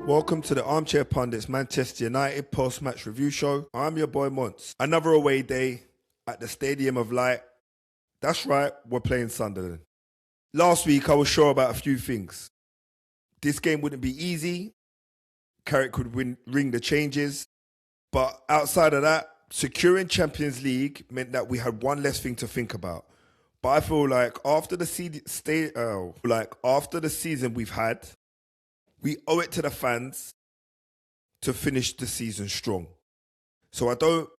Welcome to the Armchair Pundits Manchester United post-match review show. I'm your boy Monts. Another away day at the Stadium of Light. That's right, we're playing Sunderland. Last week I was sure about a few things. This game wouldn't be easy. Carrick could ring the changes. But outside of that, securing Champions League meant that we had one less thing to think about. But I feel like after the season we've had, we owe it to the fans to finish the season strong. So I don't,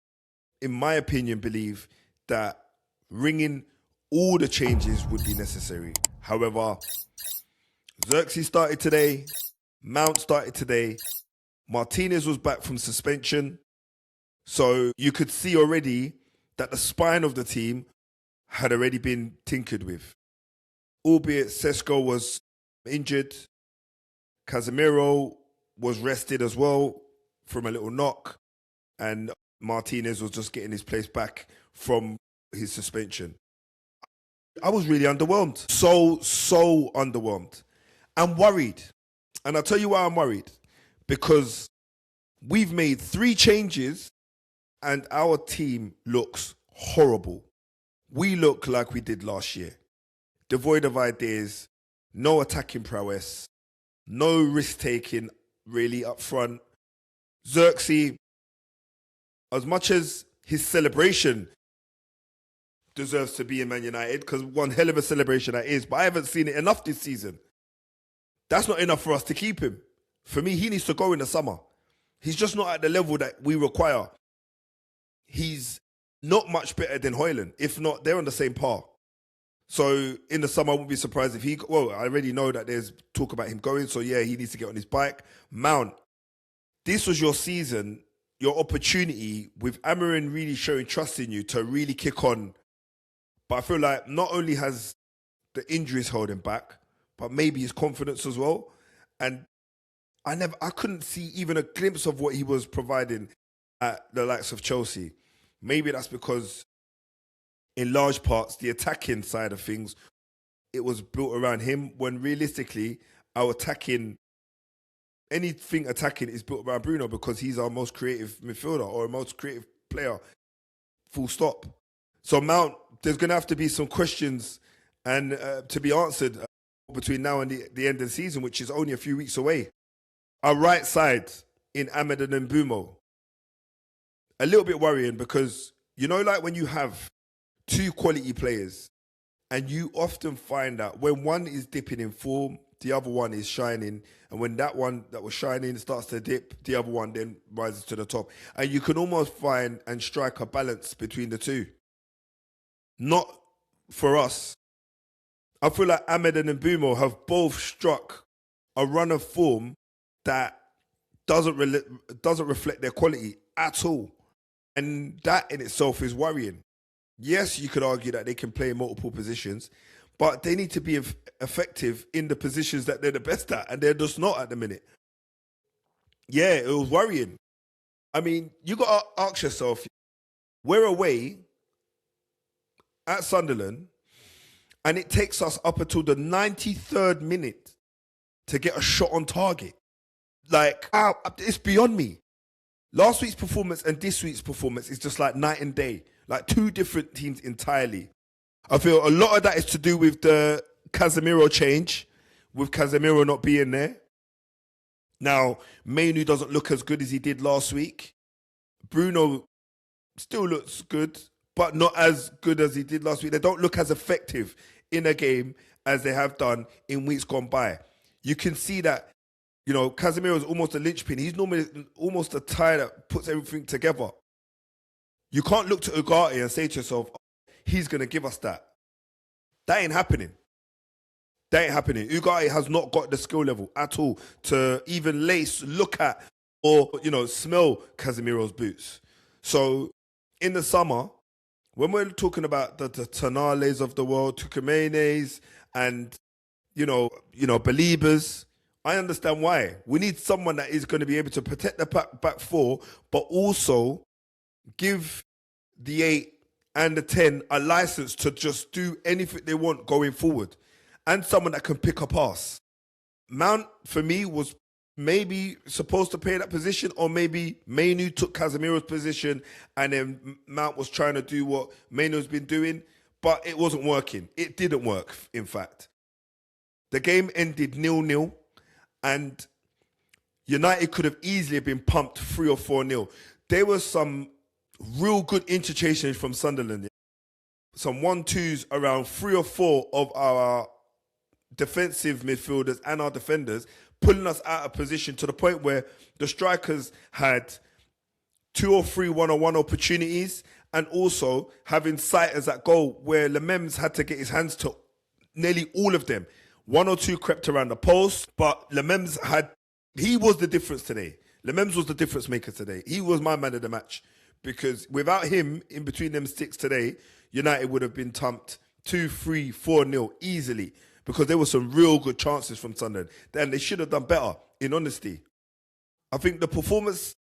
in my opinion, believe that ringing all the changes would be necessary. However, Xerxes started today, Mount started today, Martinez was back from suspension. So you could see already that the spine of the team had already been tinkered with. Albeit Sesko was injured, Casemiro was rested as well from a little knock, and Martinez was just getting his place back from his suspension. I was really underwhelmed. So underwhelmed. I'm worried. And I'll tell you why I'm worried. Because we've made 3 changes and our team looks horrible. We look like we did last year. Devoid of ideas, no attacking prowess, no risk-taking really up front. Xerxes, as much as his celebration deserves to be in Man United, because one hell of a celebration that is, but I haven't seen it enough this season. That's not enough for us to keep him. For me, he needs to go in the summer. He's just not at the level that we require. He's not much better than Højlund. If not, they're on the same par. So in the summer, I wouldn't be surprised if I already know that there's talk about him going. So yeah, he needs to get on his bike. Mount, this was your season, your opportunity with Amarin really showing trust in you to really kick on. But I feel like not only has the injuries held him back, but maybe his confidence as well. And I couldn't see even a glimpse of what he was providing at the likes of Chelsea. Maybe that's because in large parts, the attacking side of things, it was built around him, when realistically, anything attacking is built around Bruno because he's our most creative midfielder or our most creative player, full stop. So Mount, there's going to have to be some questions and to be answered between now and the end of the season, which is only a few weeks away. Our right side in Ahmed and Mbumo, a little bit worrying because, like when you have 2 quality players and you often find that when one is dipping in form, the other one is shining. And when that one that was shining starts to dip, the other one then rises to the top. And you can almost find and strike a balance between the two. Not for us. I feel like Ahmed and Mbumo have both struck a run of form that doesn't reflect their quality at all. And that in itself is worrying. Yes, you could argue that they can play in multiple positions, but they need to be effective in the positions that they're the best at, and they're just not at the minute. Yeah, it was worrying. I mean, you got to ask yourself, we're away at Sunderland, and it takes us up until the 93rd minute to get a shot on target. Like, it's beyond me. Last week's performance and this week's performance is just like night and day. Like 2 different teams entirely. I feel a lot of that is to do with the Casemiro change, with Casemiro not being there. Now, Mainu doesn't look as good as he did last week. Bruno still looks good, but not as good as he did last week. They don't look as effective in a game as they have done in weeks gone by. You can see that, Casemiro is almost a linchpin. He's normally almost a tie that puts everything together. You can't look to Ugarte and say to yourself, he's going to give us that. That ain't happening. Ugarte has not got the skill level at all to even look at, or, smell Casemiro's boots. So in the summer, when we're talking about the Tonales of the world, Tucumenes and, Beliebers, I understand why. We need someone that is going to be able to protect the back 4, but also give the 8 and the 10 a license to just do anything they want going forward. And someone that can pick a pass. Mount, for me, was maybe supposed to play that position, or maybe Mainu took Casemiro's position and then Mount was trying to do what Mainu's been doing, but it wasn't working. It didn't work, in fact. The game ended 0-0, and United could have easily been pumped 3 or 4-0. There was some real good interchange from Sunderland. Some 1-2s around 3 or 4 of our defensive midfielders and our defenders, pulling us out of position to the point where the strikers had 2 or 3 one-on-one opportunities, and also having sighters at goal where Lammens had to get his hands to nearly all of them. 1 or 2 crept around the post, but Lammens he was the difference today. Lammens was the difference maker today. He was my man of the match, because without him in between them sticks today, United would have been thumped 2-3, 4-0 easily, because there were some real good chances from Sunderland. Then they should have done better, in honesty. I think the performance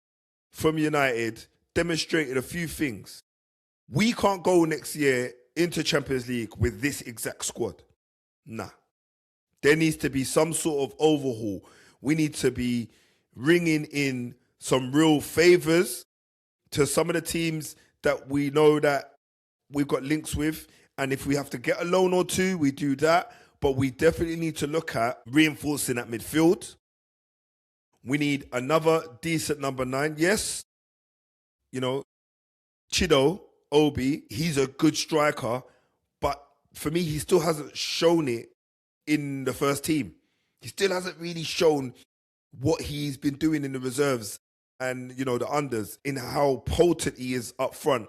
from United demonstrated a few things. We can't go next year into Champions League with this exact squad. Nah. There needs to be some sort of overhaul. We need to be ringing in some real favours to some of the teams that we know that we've got links with. And if we have to get a loan or two, we do that. But we definitely need to look at reinforcing that midfield. We need another decent number 9. Yes, Chido, Obi, he's a good striker. But for me, he still hasn't shown it in the first team. He still hasn't really shown what he's been doing in the reserves and, the unders, in how potent he is up front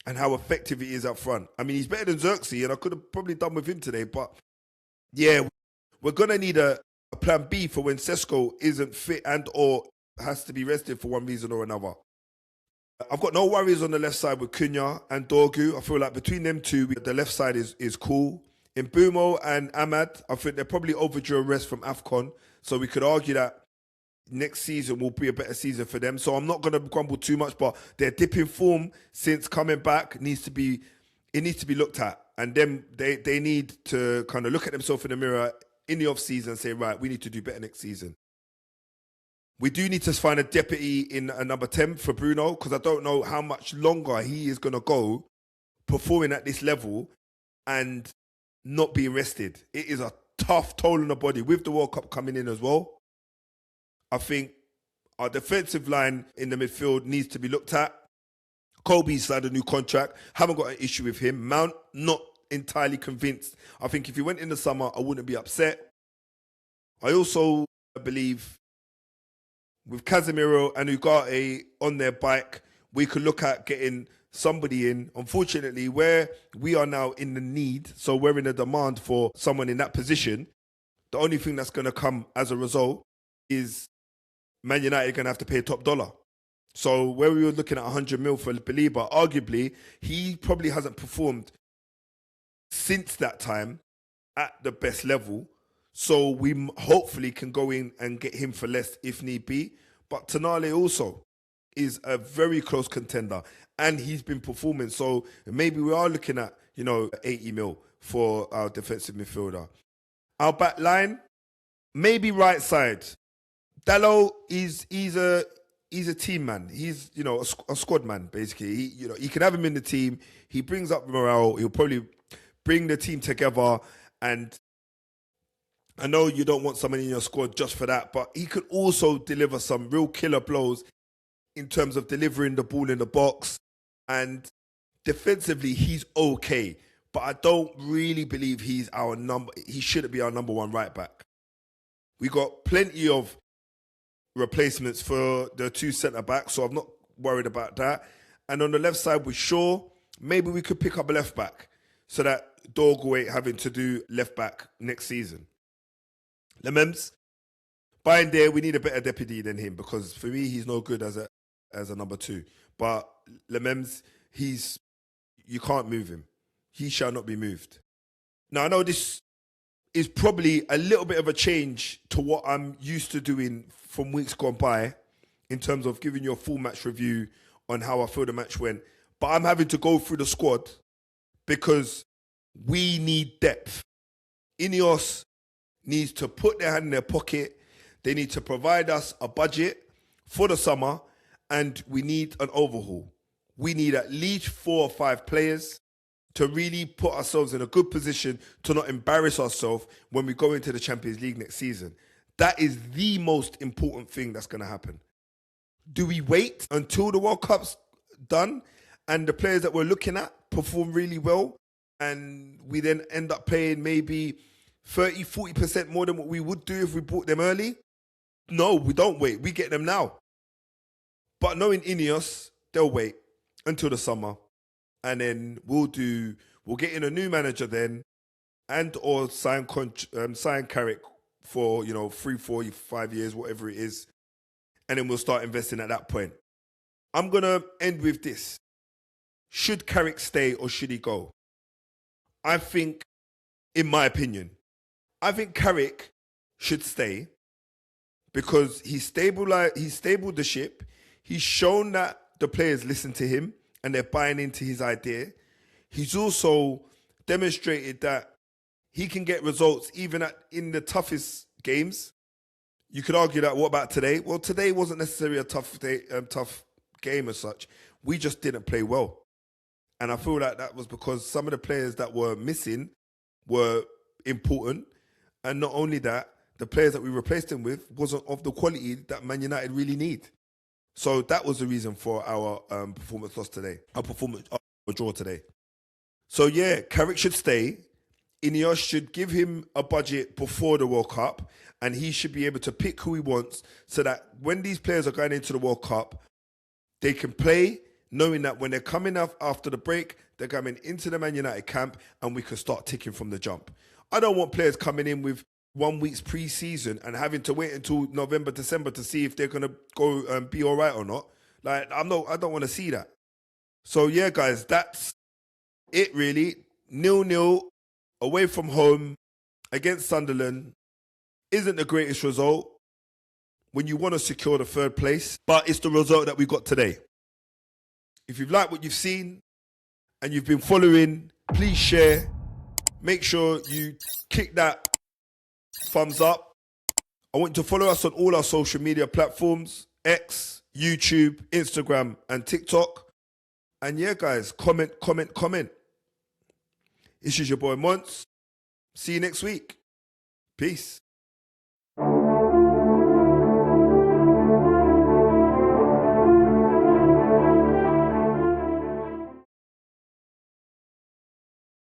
and how effective he is up front. I mean, he's better than Xerxes, and I could have probably done with him today. But, yeah, we're going to need a plan B for when Sesko isn't fit and or has to be rested for one reason or another. I've got no worries on the left side with Cunha and Dorgu. I feel like between them two, the left side is cool. In Mbumo and Ahmad, I think they're probably overdue a rest from AFCON. So we could argue that next season will be a better season for them. So I'm not going to grumble too much, but their dip in form since coming back needs to be looked at. And then they need to kind of look at themselves in the mirror in the off-season and say, right, we need to do better next season. We do need to find a deputy in a number 10 for Bruno, because I don't know how much longer he is going to go performing at this level and not being rested. It is a tough toll on the body with the World Cup coming in as well. I think our defensive line in the midfield needs to be looked at. Kobe's signed a new contract. Haven't got an issue with him. Mount, not entirely convinced. I think if he went in the summer, I wouldn't be upset. I also believe with Casemiro and Ugarte on their bike, we could look at getting somebody in. Unfortunately, where we are now in the need, so we're in a demand for someone in that position, the only thing that's going to come as a result is Man United going to have to pay top dollar. So where we were looking at 100 mil for Baliba, arguably, he probably hasn't performed since that time at the best level. So we hopefully can go in and get him for less if need be. But Tonali also is a very close contender, and he's been performing. So maybe we are looking at, 80 mil for our defensive midfielder. Our back line, maybe right side. Dalot he's a team man. He's a squad man basically. He can have him in the team. He brings up morale. He'll probably bring the team together. And I know you don't want someone in your squad just for that, but he could also deliver some real killer blows in terms of delivering the ball in the box. And defensively, he's okay, but I don't really believe he shouldn't be our number 1 right back. We got plenty of replacements for the 2 centre backs, so I'm not worried about that. And on the left side with Shaw, maybe we could pick up a left back so that Dorgu ain't having to do left back next season. Lammens, by in there, we need a better deputy than him, because for me, he's no good as a number 2. But Lammens, you can't move him. He shall not be moved. Now, I know this is probably a little bit of a change to what I'm used to doing from weeks gone by in terms of giving you a full match review on how I feel the match went. But I'm having to go through the squad because we need depth. Ineos needs to put their hand in their pocket. They need to provide us a budget for the summer, and we need an overhaul. We need at least 4 or 5 players to really put ourselves in a good position to not embarrass ourselves when we go into the Champions League next season. That is the most important thing that's going to happen. Do we wait until the World Cup's done and the players that we're looking at perform really well and we then end up paying maybe 30, 40% more than what we would do if we bought them early? No, we don't wait. We get them now. But knowing Ineos, they'll wait until the summer. And then we'll get in a new manager then, and or sign Carrick for 3, 4, 5 years, whatever it is, and then we'll start investing at that point. I'm gonna end with this: should Carrick stay or should he go? I think, in my opinion, Carrick should stay because he's stabled the ship. He's shown that the players listen to him and they're buying into his idea. He's also demonstrated that he can get results even in the toughest games. You could argue that, what about today? Well, today wasn't necessarily a tough game as such. We just didn't play well. And I feel like that was because some of the players that were missing were important. And not only that, the players that we replaced him with wasn't of the quality that Man United really need. So that was the reason for our performance loss today, our draw today. So yeah, Carrick should stay. Ineos should give him a budget before the World Cup, and he should be able to pick who he wants so that when these players are going into the World Cup, they can play knowing that when they're coming up after the break, they're coming into the Man United camp and we can start ticking from the jump. I don't want players coming in with 1 week's pre-season and having to wait until November, December to see if they're going to go and be all right or not. Like, I don't want to see that. So yeah, guys, that's it really. 0-0 away from home against Sunderland isn't the greatest result when you want to secure the 3rd place, but it's the result that we got today. If you've liked what you've seen and you've been following, please share. Make sure you kick that thumbs up. I want you to follow us on all our social media platforms: X, YouTube, Instagram, and TikTok. And yeah, guys, comment. This is your boy Monts. See you next week. Peace.